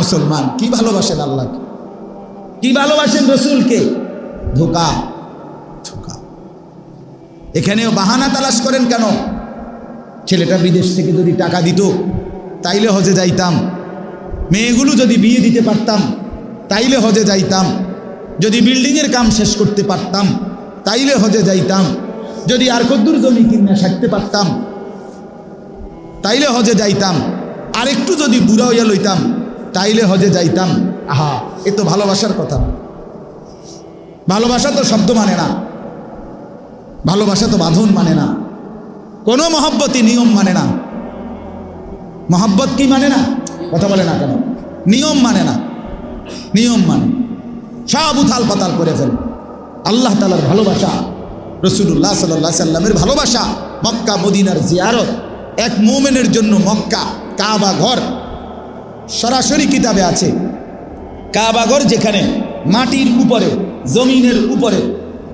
মুসলমান, কি ভালোবাসেন আল্লাহকে, কি ভালোবাসেন রসুলকে? ধোঁকা ধোঁকা। এখানেও বাহানা তালাশ করেন কেন? ছেলেটা বিদেশ থেকে যদি টাকা দিত তাইলে হজে যাইতাম, মেয়েগুলো যদি বিয়ে দিতে পারতাম তাইলে হজে যাইতাম, যদি বিল্ডিংয়ের কাম শেষ করতে পারতাম তাইলে হজে যাইতাম, যদি আর কদ্দুর জমি কিনা থাকতে পারতাম তাইলে হজে যাইতাম, আর একটু যদি বুড়া হইয়া লইতাম তাইলে হজে যাইতাম। আহা, এ তো ভালোবাসার কথা না। ভালোবাসা তো শব্দ মানে না, ভালোবাসা তো বাঁধন মানে না, কোনো মহব্বতই নিয়ম মানে না। মহব্বত কি মানে না? কথা বলে না কেন? নিয়ম মানে না, নিয়ম মানে সব উথাল পাতাল করে ফেলে। আল্লাহ তাআলার ভালোবাসা, রাসূলুল্লাহ সাল্লাল্লাহু আলাইহি সাল্লামের ভালোবাসা, মক্কা মদিনার জিয়ারত, এক মুমিনের জন্য মক্কা কাবা ঘর। সরাসরি কিতাবে আছে কাবা ঘর যেখানে মাটির উপরে, জমিনের উপরে,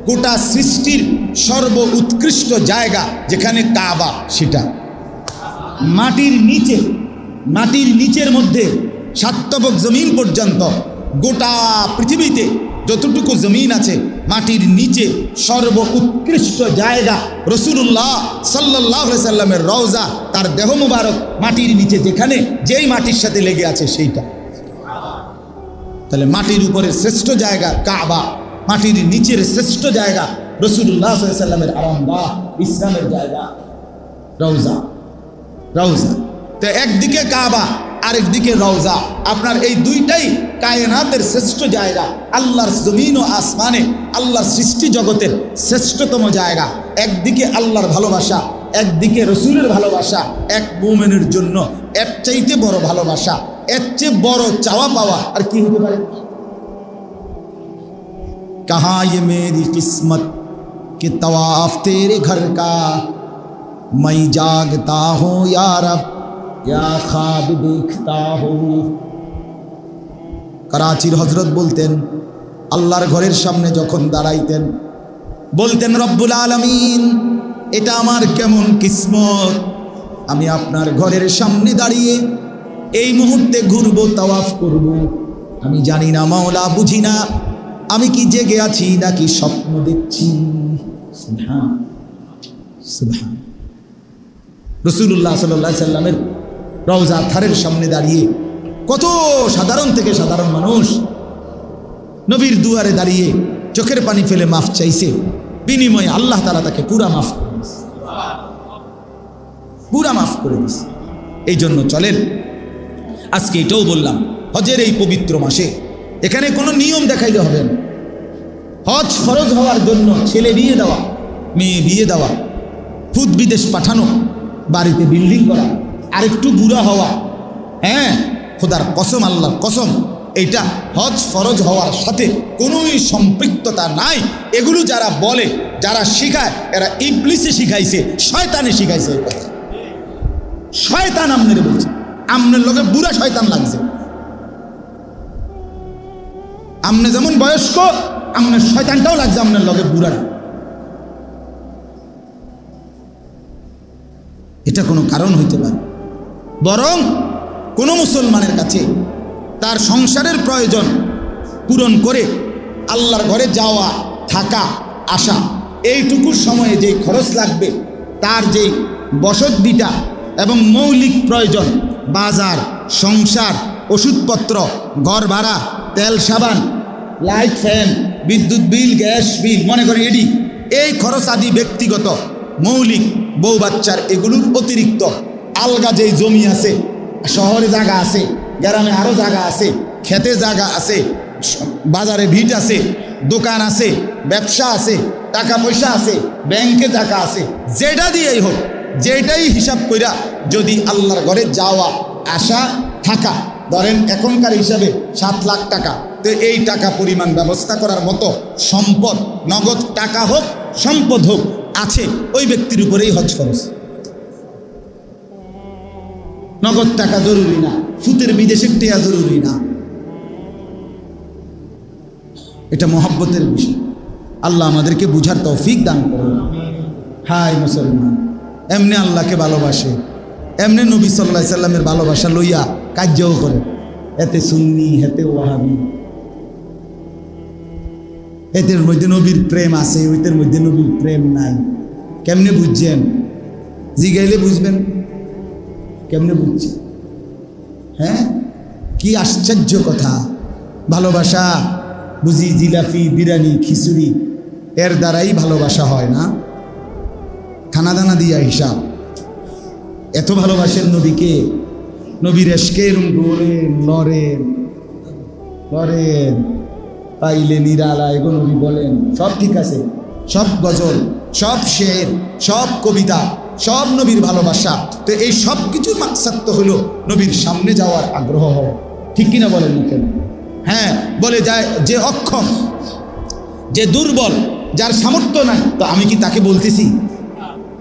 গোটা সৃষ্টির সর্ব উৎকৃষ্ট জায়গা যেখানে কাবা, সেটা মাটির নিচে, মাটির নিচের মধ্যে সাতবক জমিন পর্যন্ত গোটা পৃথিবীতে যতটুকু জমিন আছে মাটির নিচে সর্ব উৎকৃষ্ট জায়গা রাসূলুল্লাহ সাল্লাল্লাহু আলাইহি সাল্লামের রওজা, তার দেহ মুবারক মাটির নিচে, যেখানে যেই মাটির সাথে লেগে আছে সেইটা। তাহলে মাটির উপরে শ্রেষ্ঠ জায়গা কাবা, মাটির নিচের শ্রেষ্ঠ জায়গা রাসূলুল্লাহ সাল্লাল্লাহু আলাইহি সাল্লামের আরামগাহ, ইসলামের জায়গা রওজা। রওজা তো একদিকে কাবা, আরেকদিকে রওজা। আপনার এই দুইটাই কায়নাতের শ্রেষ্ঠ জায়গা, আল্লাহর জমিন ও আসমানে, আল্লাহর সৃষ্টি জগতের শ্রেষ্ঠতম জায়গা। একদিকে আল্লাহর ভালোবাসা, একদিকে রসুলের ভালোবাসা। এক মুমিনের জন্য এর চাইতে বড় ভালোবাসা, এর চেয়ে বড় চাওয়া পাওয়া আর কি হতে পারে? কাহা ये मेरी किस्मत कि तवाफ तेरे घर का मैं जागता हूँ या रब या ख्वाब देखता हूँ। कराचीर हजरत বলতেন, আল্লাহর ঘরের সামনে যখন দাঁড়াইতেন বলতেন, রব্বুল আলামিন, এটা আমার কেমন কিসমত, আমি আপনার ঘরের সামনে দাঁড়িয়ে এই মুহূর্তে ঘুরবো, তাওয়াফ করব। আমি জানি না মাওলা, বুঝি না আমি কি জেগে আছি নাকি স্বপ্ন দেখছি। সুবহান সুবহান। রাসূলুল্লাহ সাল্লাল্লাহু আলাইহি সাল্লামের রওজা থারের সামনে দাঁড়িয়ে কত সাধারণ থেকে সাধারণ মানুষ নবীর দুয়ারে দাঁড়িয়ে চোখের পানি ফেলে মাফ চাইছে, বিনিময়ে আল্লাহ তাআলা তাকে পুরা মাফ করে দিয়েছে, পুরা মাফ করে দিয়েছে। এই জন্য চলেন, আজকে এটাও বললাম, হজের এই পবিত্র মাসে এখানে কোনো নিয়ম দেখাইতে হবে না। হজ ফরজ হওয়ার জন্য ছেলে বিয়ে দেওয়া, মেয়ে বিয়ে দেওয়া, খুদ বিদেশ পাঠানো, বাড়িতে বিল্ডিং করা, আরেকটু বুড়া হওয়া, হ্যাঁ খোদার কসম, আল্লাহর কসম, এইটা হজ ফরজ হওয়ার সাথে কোনোই সম্পৃক্ততা নাই। এগুলো যারা বলে, যারা শিখায়, এরা ইবলিসে শিখাইছে, শয়তানে শিখাইছে। এই কথা শয়তান আমনের বলছে, আমনের লোকে বুড়া শয়তান লাগছে। আমনে যেমন বয়স্ক, আমনের শয়তানটাও লাগছে আমনের লগে বুড়া। এটা কোনো কারণ হইতে পারে? বরং কোনো মুসলমানের কাছে তার সংসারের প্রয়োজন পূরণ করে আল্লাহর ঘরে যাওয়া, থাকা, আসা, এইটুকুর সময়ে যেই খরচ লাগবে, তার যেই বসত বিটা এবং মৌলিক প্রয়োজন, বাজার, সংসার, ওষুধপত্র, ঘর ভাড়া, তেল সাবান, লাইট, ফ্যান, বিদ্যুৎ বিল, গ্যাস বিল, মনে করেন এডি, এই খরচ আদি ব্যক্তিগত মৌলিক, বউ বাচ্চার, এগুলোর অতিরিক্ত আলগা যেই জমি আছে, শহরে জায়গা আছে, গ্রামে আরও জায়গা আছে, খেতে জায়গা আছে, বাজারে ভিট আছে, দোকান আছে, ব্যবসা আছে, টাকা পয়সা আছে, ব্যাংকে টাকা আছে, যেটা দিয়েই হোক, যেটাই হিসাব কইরা যদি আল্লাহর ঘরে যাওয়া, আসা, থাকা, ধরেন এখনকার হিসাবে 7 লাখ টাকা, তো এই টাকা পরিমাণ ব্যবস্থা করার মতো সম্পদ, নগদ টাকা হোক, সম্পদ হোক, আছে, ওই ব্যক্তির উপরেই হজ ফরজ। নগদ টাকা জরুরি না, ফুতের বিদেশের টেয়া জরুরি না। এটা মহব্বতের বিষয়। আল্লাহ আমাদেরকে বুঝার তৌফিক দান করুন। হাই মুসলমান, এমনি আল্লাহকে ভালোবাসে, এমনি নবী সাল্লাল্লাহু আলাইহি সাল্লামের ভালোবাসা লইয়া কার্যও করে। এতে সুন্নি হেতে ওয়াহাবি, এদের মধ্যে নবীর প্রেম আছে, ওইটার মধ্যে নবীর প্রেম নাই। কেমনে বুঝছেন? জিগাইলে বুঝবেন। কেমনে বুঝছেন? হ্যাঁ, কি আশ্চর্য কথা। ভালোবাসা বুঝি জিলাপি, বিরিয়ানি, খিচুড়ি এর দ্বারাই ভালোবাসা হয় না? খানা দানা দিয়া হিসাব। এত ভালোবাসেন নবীকে, নবীর এশকের গোলেন লড়েন লড়েন, পাইলে নিরালা এগো নবী বলেন। সব ঠিক আছে, সব গজল, সব শের, সব কবিতা, সব নবীর ভালোবাসা। তো এই সব কিছুর মাকসাদ তো হলো নবীর সামনে যাওয়ার আগ্রহ হওয়া। ঠিক কিনা বলেন না কেন? হ্যাঁ, বলে যায় যে অক্ষম, যে দুর্বল, যার সামর্থ্য নাই, তো আমি কি তাকে বলতেছি?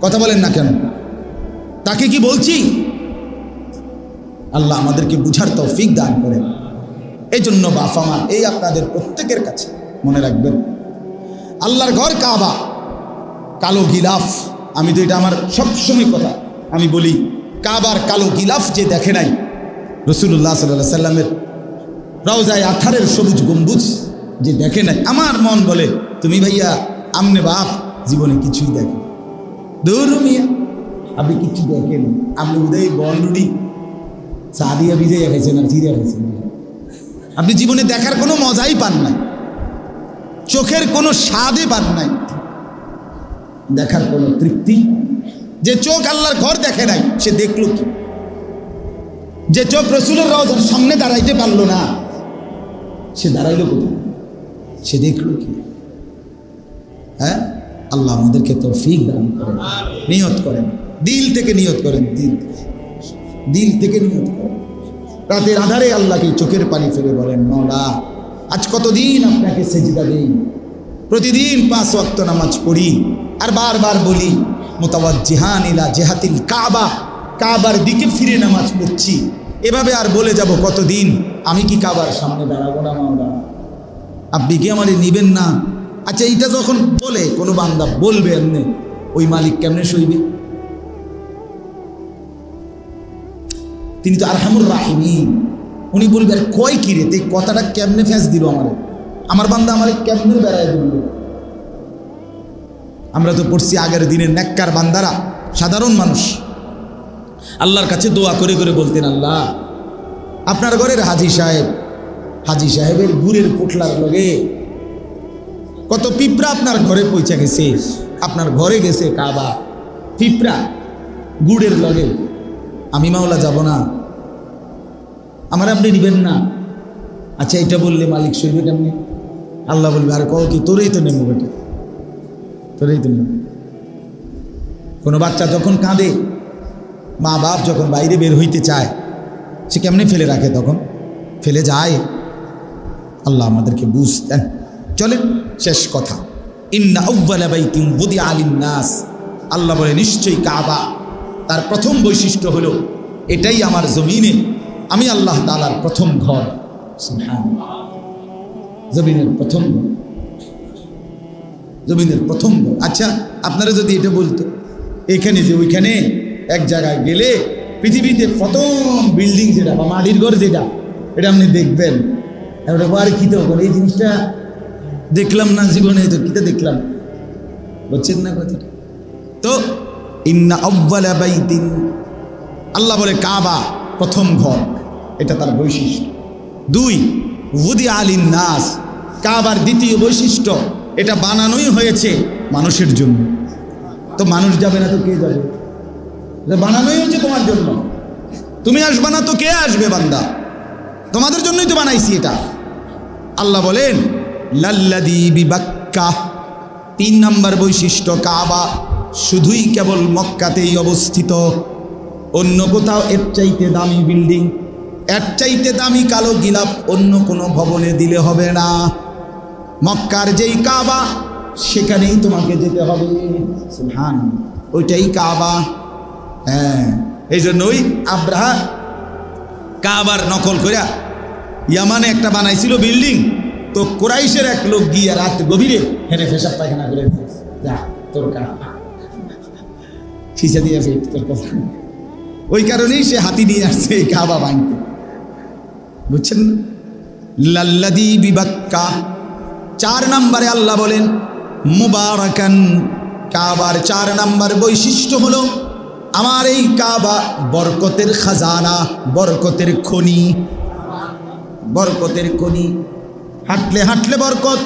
কথা বলেন না কেন? তাকে কি বলছি? আল্লাহ আমাদেরকে বুঝার তৌফিক দান করেন। এই জন্য বাপ আমার, এই আপনাদের প্রত্যেকের কাছে মনে রাখবেন, আল্লাহর ঘর কাবা, কালো গিলাফ। আমি তো এটা আমার সবসময় কথা আমি বলি, কাবার কালো গিলাফ যে দেখে নাই, রাসূলুল্লাহ সাল্লাল্লাহু আলাইহি সাল্লামের রওজায়ে আথারের সবুজ গম্বুজ যে দেখে নাই, আমার মন বলে তুমি ভাইয়া আমনে বাপ জীবনে কিছুই দেখেন। দূর মিয়া, আপনি কিছু দেখেন? আপনি উদয় বলরুডি সাদিয়া বিজয় খাইছেন আর চিড়িয়া খাইছেন। আপনি জীবনে দেখার কোনো মজাই পান নাই, চোখের কোনো স্বাদে পান নাই, দেখার কোনো তৃপ্তি। যে চোখ আল্লাহর ঘর দেখে নাই, সে দেখলো কি? যে চোখ রাসূলের রওজার সামনে দাঁড়াইতে পারলো না, সে দাঁড়াইলো কোথায়? সে দেখলো কি? হ্যাঁ, আল্লাহ আমাদেরকে তৌফিক দান করেন। নিয়ত করেন, দিল থেকে নিয়ত করেন, দিল থেকে নিয়ত করেন। রাতের আধারে আল্লাহকে চোখের পানি ফেলে বলেন, মওলা আজ কতদিন আপনাকে সেজদা দেই, প্রতিদিন 5 ওয়াক্ত নামাজ পড়ি, আর বারবার বলি মুতাওয়াজ্জিহান ইলা জিহাতিল কাবা, কাবার দিকে ফিরে নামাজ পড়ছি। এভাবে আর বলে যাব কতদিন? আমি কি কাবার সামনে দাঁড়াবো না মওলা? আপনি কি আমাদের নিবেন না? আচ্ছা, এইটা যখন বলে কোনো বান্দা বলবে এমনি, ওই মালিক কেমনে সইবে? তিনি তো আরহামুর রাহিমিন। উনি বলবে আর কয় কি রে, এই কথাটা কেমনে ফেঁস দিল আমারে, আমার বান্দা আমারে কেমনে বেড়ায় দিল। আমরা তো পড়ছি আগের দিনের নেককার বান্দারা, সাধারণ মানুষ আল্লাহর কাছে দোয়া করে করে বলতেন, আল্লাহ আপনার ঘরের হাজী সাহেবের গুড়ের পোটলার লগে কত পিঁপড়া আপনার ঘরে পৌঁছে গেছে, আপনার ঘরে গেছে কাবা, পিঁপড়া গুড়ের লগে। আমি মাওলা যাব না, আমার আপনি নিবেন না। আচ্ছা, এটা বললে মালিক সইবে কেমনি? আল্লাহ বলবে আর কও কি, তোরেই তো নেব বেটা, তোরেই তো নেব। কোনো বাচ্চা যখন কাঁদে, মা বাপ যখন বাইরে বের হইতে চায়, সে কেমনে ফেলে রাখে? তখন ফেলে যায়। আল্লাহ আমাদেরকে বুঝতেন। চলেন শেষ কথা, ইন্না আউওয়ালা বাইতিন বুদিআ লিন-নাস, আল্লাহ বলে নিশ্চয়ই কাবা তার প্রথম বৈশিষ্ট্য হলো এটাই আমার জমিনে আমি আল্লাহ তাআলার প্রথম ঘর। সুবহানাল্লাহ, জমিনের প্রথম ঘর, জমিনের প্রথম ঘর। আচ্ছা, আপনারা যদি এটা বলতো এখানে যে ওইখানে এক জায়গায় গেলে পৃথিবীতে প্রথম বিল্ডিং যেটা বা মাটির ঘর যেটা, এটা আপনি দেখবেন, ওটা আর কি তো এই জিনিসটা দেখলাম না জীবনে, তো কিটা দেখলাম, বুঝছেন না কথাটা? তো ইন্না আউওয়ালা বাইতিন, আল্লাহ বলে কাবা প্রথম ঘর, এটা তার বৈশিষ্ট্য। 2 বুদিআ লিন-নাস, কাবার দ্বিতীয় বৈশিষ্ট্য এটা বানানোই হয়েছে মানুষের জন্য। তো মানুষ যাবে না তো কে যাবে? এটা বানানোই হয়েছে তোমার জন্য, তুমি আসবে না তো কে আসবে? বান্দা, তোমাদের জন্যই তো বানাইছি এটা। আল্লাহ বলেন লাল্লাযী বিবাক্কা, 3 নম্বর বৈশিষ্ট্য, কাবা শুধুই কেবল মক্কাতেই অবস্থিত, অন্য কোথাও এর চাইতে দামি বিল্ডিং, এর চাইতে দামি কালো গিলাফ অন্য কোনো ভবনে দিলে হবে না। মক্কার যেই কাবা সেখানেই তোমাকে যেতে হবে। সুবহানাল্লাহ, ওইটাই কাবা। হ্যাঁ, এই জন্যই আব্রাহা কাবার নকল কইরা ইয়ামানে একটা বানাইছিল বিল্ডিং, তো কুরাইশের এক লোক গিয়ে রাত গভীরে হেনে পেশাব পায়খানা করে দিয়েছে, যা তোর কাবা খিচা দিয়ে তোর কথা। ওই কারণেই সে হাতি নিয়ে আসছে এই কাবা ভাঙতে। বুঝছেন না? লাল্লাযী বিবাক্কা, 4 নম্বরে আল্লাহ বলেন মুবারাকান। কাবার 4 নম্বর বৈশিষ্ট্য হলো আমার এই কাবা বরকতের খাজানা, বরকতের খনি, বরকতের খনি। হাঁটলে হাঁটলে বরকত,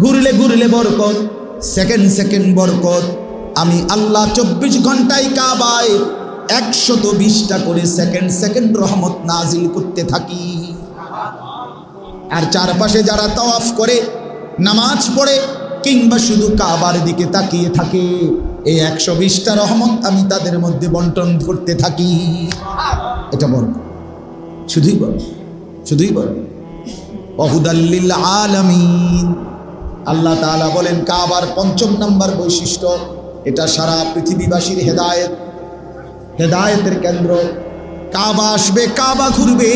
ঘুরলে ঘুরলে বরকত, সেকেন্ড সেকেন্ড বরকত। আমি আল্লাহ 24 ঘন্টায় কাবায় 120টা করে সেকেন্ড সেকেন্ড রহমত নাজিল করতে থাকি। আর চারপাশে যারা তাওয়াফ করে, নামাজ পড়ে, কিংবা শুধু কাবার দিকে তাকিয়ে থাকে, এই 120টা রহমত আমি তাদের মধ্যে বন্টন করতে থাকি। এটা বড়, শুধুই বড়, শুধুই বড়। ওয়াহুদাল্লিল আলামিন। আল্লাহ তাআলা বলেন কাবার 5ম নম্বর বৈশিষ্ট্য, এটা সারা পৃথিবীবাসীর হেদায়েত, হেদায়েতের কেন্দ্র। কাবা আসবে, কাবা ঘুরবে,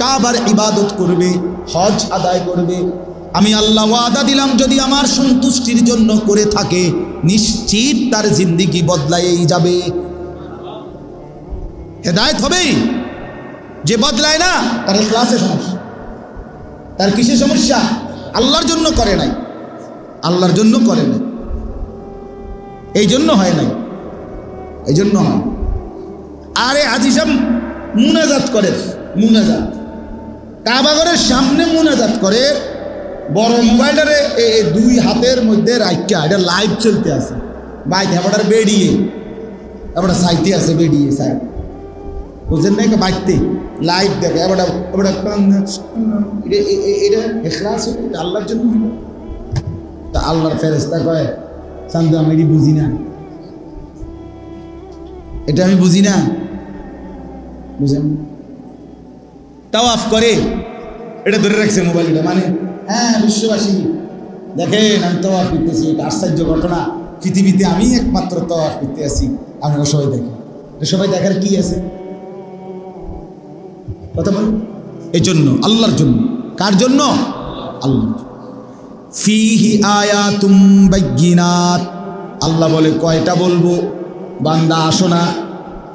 কাবার ইবাদত করবে, হজ আদায় করবে। আমি আল্লাহ ওয়াদা দিলাম যদি আমার সন্তুষ্টির জন্য করে থাকে, নিশ্চিত তার জিন্দেগি বদলায়েই যাবে, হেদায়েত হবেই। যে বদলায় না তার ইখলাসে সমস্যা, তার কিসে সমস্যা? আল্লাহর জন্য করে নাই, আল্লাহর জন্য করে নাই, এই জন্য হয় নাই, এই জন্য হয়। আরে আজিসাম মুনাজাত করে, মুনাজাত কাবাগরের সামনে মুনাজাত করে, বড় মোবাইলটারে 2 হাতের মধ্যে রাখা, এটা লাইভ চলতে আছে, বাইক এবার বেরিয়ে এবার সাইতে আছে, বেরিয়ে সাইড, বুঝলেন না? বাইকতে লাইভ দেখে এবার এটা ইখলাস, এটা আল্লাহর জন্য। তা আল্লাহর ফেরেশতা কয় চান্দু আমি এটি বুঝি না, এটা আমি বুঝি না, বুঝেন? তাওয়াফ করে এটা ধরে রাখছে মোবাইলটা, মানে হ্যাঁ বিশ্ববাসী দেখেন আমি তাওয়াফ করতেছি, এটা আশ্চর্য ঘটনা, পৃথিবীতে আমি একমাত্র তাওয়াফ করতে আছি, আমরা সবাই দেখি। সবাই দেখার কি আছে? কথা বল, এই জন্য আল্লাহর জন্য। কার জন্য? আল্লাহর জন্য। ফিহি আয়াতুম বাইয়িনাত। আল্লাহ বলে কয়টা বলবো? বান্দা আসো না,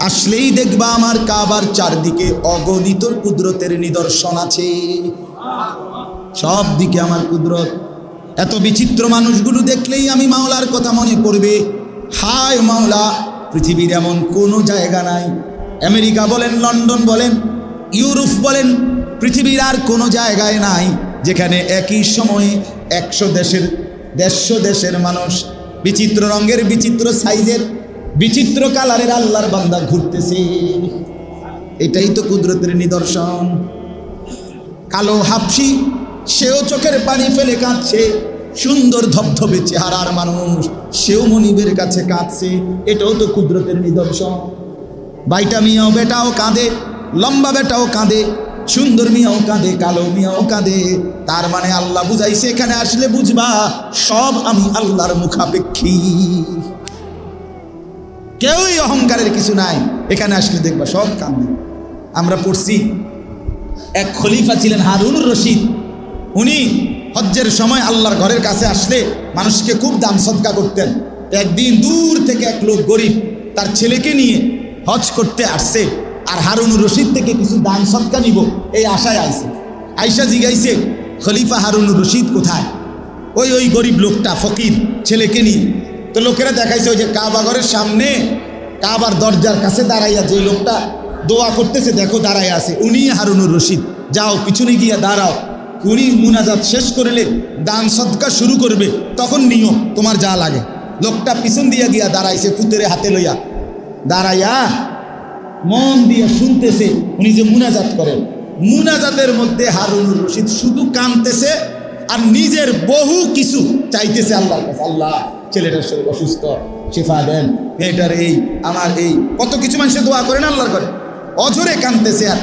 আসলেই দেখবা আমার কাবার চারদিকে অগণিত কুদরতের নিদর্শন আছে, সব দিকে আমার কুদরত। এত বিচিত্র মানুষগুলো দেখলেই আমি মাওলার কথা মনে পড়বে। হায় মাওলা, পৃথিবীর এমন কোনো জায়গা নাই, আমেরিকা বলেন, লন্ডন বলেন, ইউরোপ বলেন, পৃথিবীর আর কোনো জায়গায় নাই যেখানে একই সময়ে 100 দেশের মানুষ, বিচিত্র রঙের, বিচিত্র সাইজের, বিচিত্র কালারের আল্লাহর বান্দা ঘুরতেছে। এটাই তো কুদরতের নিদর্শন। কালো হাফসি, সেও চোখের পানি ফেলে কাঁদছে, সুন্দর ধবধবে চেহারার মানুষ, সেও মনিবের কাছে কাঁদছে, এটাও তো কুদরতের নিদর্শন। বাইটা মিয়াও বেটাও কাঁদে, লম্বা বেটাও কাঁদে, সুন্দর মিয়াও কাঁদে, কালো মিয়াও কাঁদে। তার মানে আল্লাহ বুঝাইছে এখানে আসলে বুঝবা সব আমি আল্লাহর মুখাপেক্ষী, কেউই অহংকারের কিছু নাই, এখানে আসলে দেখবা সব কাঁদে। আমরা পড়ছি এক খলিফা ছিলেন হারুনুর রশিদ, উনি হজ্জের সময় আল্লাহর ঘরের কাছে আসলে মানুষকে খুব দান সদকা করতেন। একদিন দূর থেকে এক লোক গরিব তার ছেলেকে নিয়ে হজ করতে আসছে, আর হারুনুর রশিদ থেকে কিছু দান সদকা নিব এই আশায় আইছে। আয়সা জিগাইছে খলিফা হারুনুর রশিদ কোথায়? ওই গরিব লোকটা ফকির ছেলেকে নিয়ে। তো লোকেরা দেখাইছে ওই যে কাবা ঘরের সামনে কাবার দরজার কাছে দাঁড়াইয়া যে লোকটা দোয়া করতেছে, দেখো দাঁড়াই আছে, উনি হারুনুর রশিদ। যাও পিছনে গিয়া দাঁড়াও, উনি মুনাজাত শেষ করলে দান সদকা শুরু করবে, তখন নিও তোমার যা লাগে। লোকটা পিছন দিয়া গিয়া দাঁড়াইছে, পুতেরে হাতে লইয়া দাঁড়াইয়া মন দিয়ে শুনতেছে উনি যে মুনাজাত করেন। মুনাজাতের মধ্যে হারুনুর রশিদ শুধু কাঁদতেছে আর নিজের বহু কিছু চাইতেছে আল্লাহর কাছে। আল্লাহ ছেলেটার শরীর অসুস্থ, শিফা দেন, মেয়েটার এই, আমার এই, কত কিছু মানুষের দোয়া করেন আল্লাহর করে, অঝরে কাঁদতেছে। আর